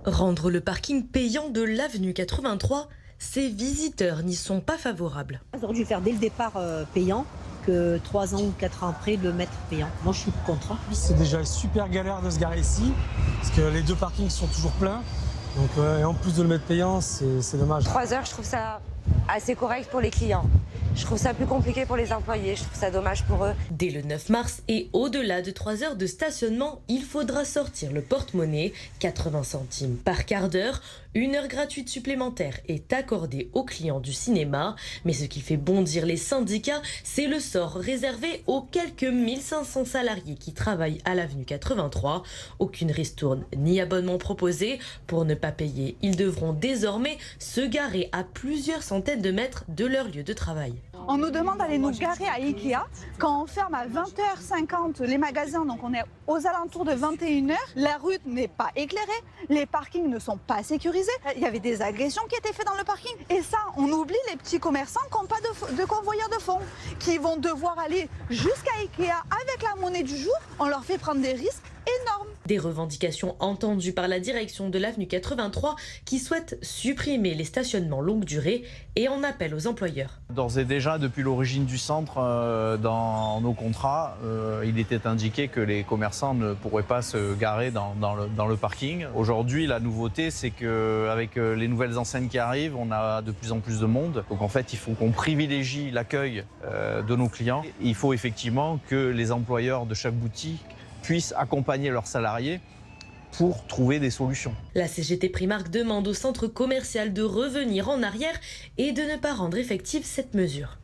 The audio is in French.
Rendre le parking payant de l'avenue 83, ces visiteurs n'y sont pas favorables. Ils auraient dû faire dès le départ payant que 3 ans ou 4 ans après le mettre payant. Moi je suis contre. C'est déjà super galère de se garer ici, parce que les deux parkings sont toujours pleins. Donc, et en plus de le mettre payant, c'est dommage. 3 heures, je trouve ça assez correct pour les clients. Je trouve ça plus compliqué pour les employés, je trouve ça dommage pour eux. Dès le 9 mars et au-delà de 3 heures de stationnement, il faudra sortir le porte-monnaie, 80 centimes par quart d'heure. 1 heure gratuite supplémentaire est accordée aux clients du cinéma. Mais ce qui fait bondir les syndicats, c'est le sort réservé aux quelques 1500 salariés qui travaillent à l'avenue 83. Aucune ristourne ni abonnement proposé. Pour ne pas payer, ils devront désormais se garer à plusieurs centaines de mètres de leur lieu de travail. On nous demande d'aller nous garer à Ikea quand on ferme à 20h50 les magasins, donc on est aux alentours de 21h. La route n'est pas éclairée, les parkings ne sont pas sécurisés. Il y avait des agressions qui étaient faites dans le parking. Et ça, on oublie les petits commerçants qui n'ont pas de convoyeur de fonds, qui vont devoir aller jusqu'à Ikea avec la monnaie du jour. On leur fait prendre des risques énormes. Des revendications entendues par la direction de l'avenue 83 qui souhaite supprimer les stationnements longue durée et en appelle aux employeurs. D'ores et déjà, depuis l'origine du centre, dans nos contrats, il était indiqué que les commerçants ne pourraient pas se garer dans le parking. Aujourd'hui, la nouveauté, c'est qu'avec les nouvelles enseignes qui arrivent, on a de plus en plus de monde. Donc en fait, il faut qu'on privilégie l'accueil de nos clients. Il faut effectivement que les employeurs de chaque boutique puissent accompagner leurs salariés pour trouver des solutions. La CGT Primark demande au centre commercial de revenir en arrière et de ne pas rendre effective cette mesure.